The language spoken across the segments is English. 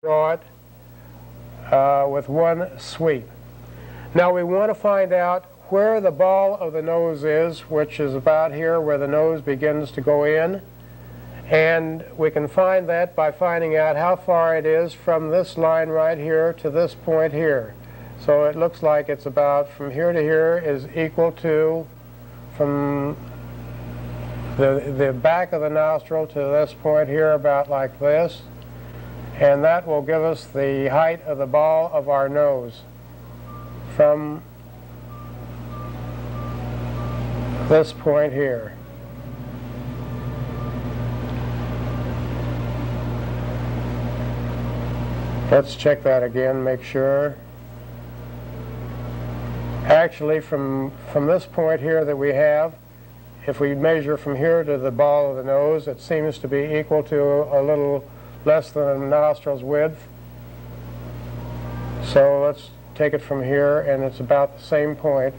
draw it with one sweep. Now we want to find out where the ball of the nose is, which is about here where the nose begins to go in. And we can find that by finding out how far it is from this line right here to this point here. So it looks like it's about from here to here is equal to from the back of the nostril to this point here about like this. And that will give us the height of the ball of our nose from this point here. Let's check that again, make sure. Actually, from this point here that we have, if we measure from here to the ball of the nose, it seems to be equal to a little less than a nostril's width. So let's take it from here, and it's about the same point.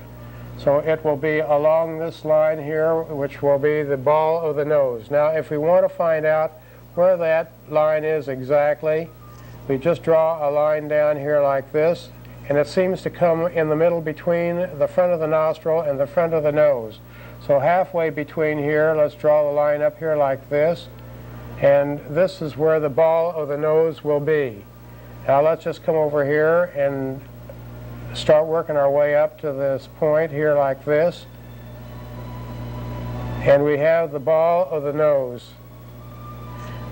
So it will be along this line here, which will be the ball of the nose. Now, if we want to find out where that line is exactly, we just draw a line down here like this, and it seems to come in the middle between the front of the nostril and the front of the nose. So halfway between here, let's draw the line up here like this, and this is where the ball of the nose will be. Now let's just come over here and start working our way up to this point here like this, and we have the ball of the nose.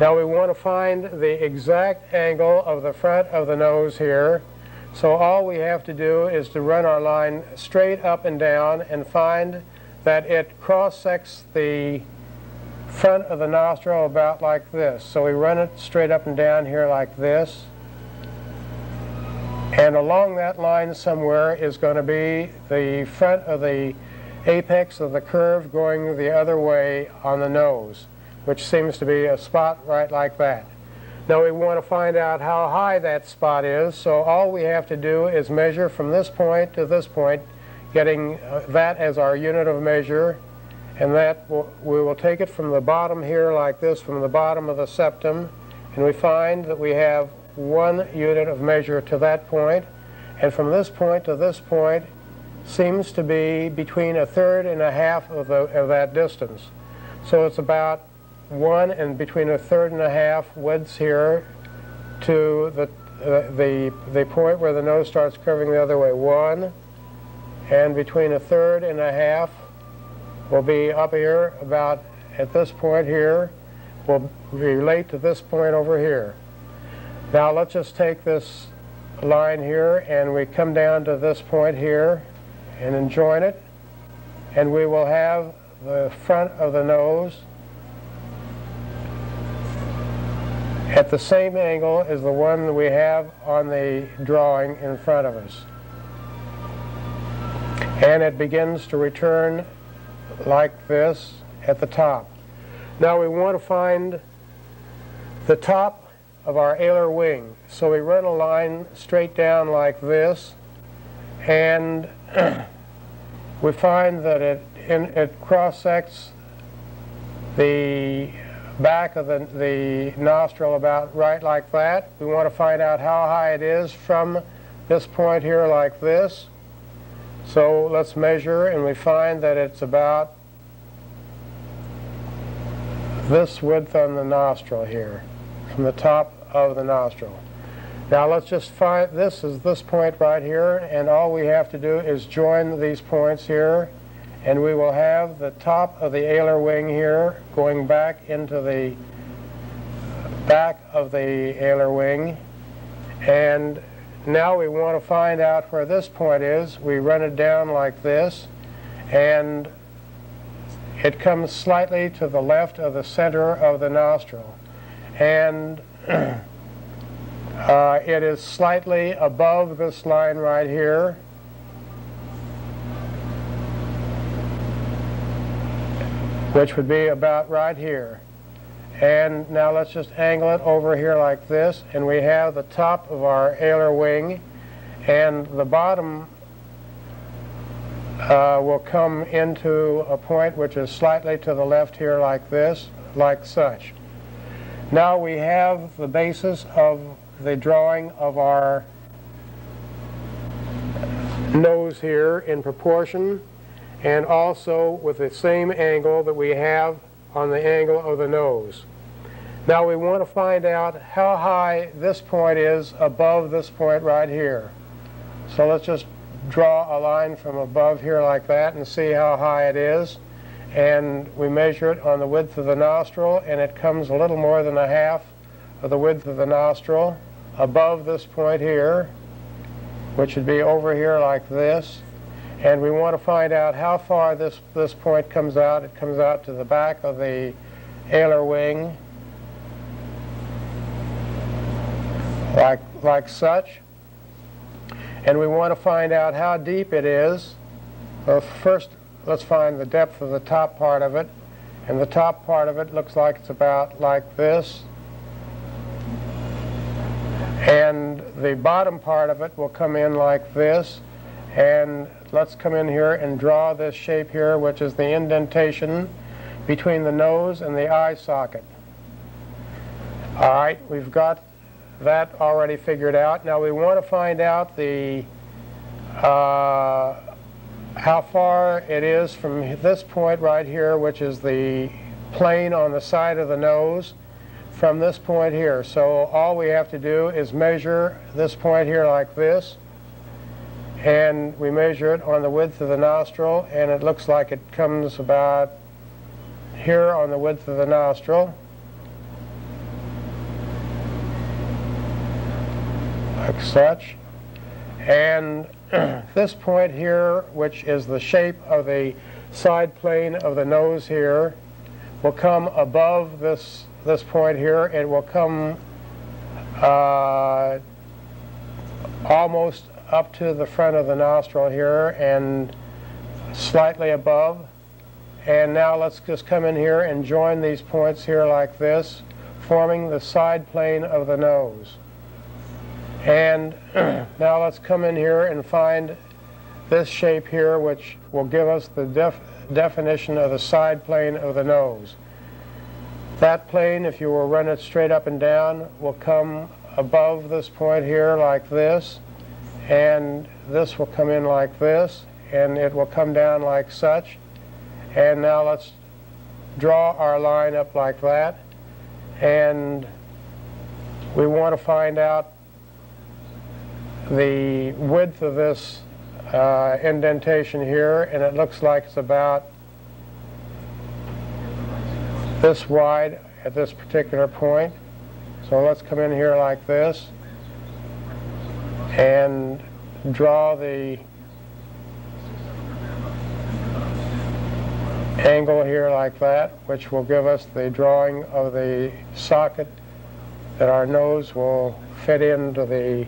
Now we want to find the exact angle of the front of the nose here, so all we have to do is to run our line straight up and down and find that it cross-sects the front of the nostril about like this. So we run it straight up and down here like this, and along that line somewhere is going to be the front of the apex of the curve going the other way on the nose, which seems to be a spot right like that. Now we want to find out how high that spot is, so all we have to do is measure from this point to this point, getting that as our unit of measure, and that we will take it from the bottom here like this, from the bottom of the septum, and we find that we have 1 unit of measure to that point, and from this point to this point seems to be between 1/3 and 1/2 of that distance. So it's about 1 and between 1/3 and 1/2 widths here to the point where the nose starts curving the other way. 1, and between 1/3 and 1/2 will be up here about at this point here, will relate to this point over here. Now let's just take this line here and we come down to this point here and then join it, and we will have the front of the nose at the same angle as the one that we have on the drawing in front of us. And it begins to return like this at the top. Now we want to find the top of our alar wing. So we run a line straight down like this, and we find that it cross-sects the back of the nostril about right like that. We want to find out how high it is from this point here like this. So let's measure, and we find that it's about this width on the nostril here, from the top of the nostril. Now let's just find, this is this point right here, and all we have to do is join these points here, and we will have the top of the alar wing here going back into the back of the alar wing. And now we want to find out where this point is. We run it down like this, and it comes slightly to the left of the center of the nostril, and it is slightly above this line right here, which would be about right here. And now let's just angle it over here like this, and we have the top of our alar wing, and the bottom will come into a point which is slightly to the left here like this, like such. Now we have the basis of the drawing of our nose here in proportion, and also with the same angle that we have on the angle of the nose. Now we want to find out how high this point is above this point right here. So let's just draw a line from above here like that and see how high it is. And we measure it on the width of the nostril, and it comes a little more than a half of the width of the nostril above this point here, which would be over here like this. And we want to find out how far this point comes out. It comes out to the back of the alar wing, like such. And we want to find out how deep it is. Well, first, let's find the depth of the top part of it. And the top part of it looks like it's about like this. And the bottom part of it will come in like this. And let's come in here and draw this shape here, which is the indentation between the nose and the eye socket. All right, we've got that already figured out. Now we want to find out the how far it is from this point right here, which is the plane on the side of the nose, from this point here. So all we have to do is measure this point here like this, and we measure it on the width of the nostril, and it looks like it comes about here on the width of the nostril, like such. And this point here, which is the shape of the side plane of the nose here, will come above this point here. It will come almost up to the front of the nostril here and slightly above. And now let's just come in here and join these points here like this, forming the side plane of the nose. And now let's come in here and find this shape here, which will give us the definition of the side plane of the nose. That plane, if you will run it straight up and down, will come above this point here like this, and this will come in like this, and it will come down like such. And now let's draw our line up like that, and we want to find out the width of this indentation here, and it looks like it's about this wide at this particular point. So let's come in here like this and draw the angle here like that, which will give us the drawing of the socket that our nose will fit into the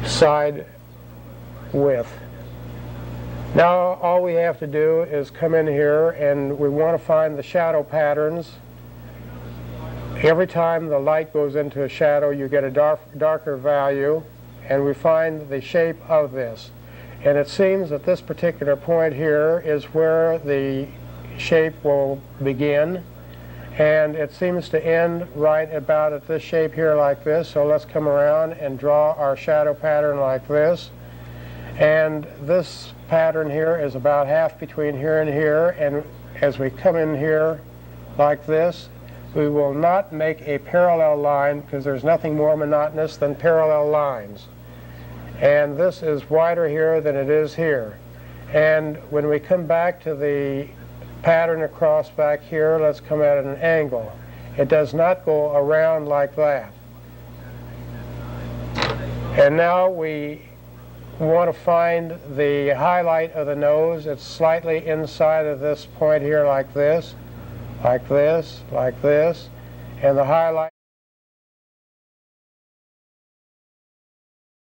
side width. Now all we have to do is come in here, and we want to find the shadow patterns. Every time the light goes into a shadow, you get a darker value, and we find the shape of this. And it seems that this particular point here is where the shape will begin, and it seems to end right about at this shape here like this. So let's come around and draw our shadow pattern like this. And this pattern here is about half between here and here, and as we come in here like this, we will not make a parallel line, because there's nothing more monotonous than parallel lines. And this is wider here than it is here. And when we come back to the pattern across back here, let's come at an angle. It does not go around like that. And now we want to find the highlight of the nose. It's slightly inside of this point here like this, like this, like this, and the highlight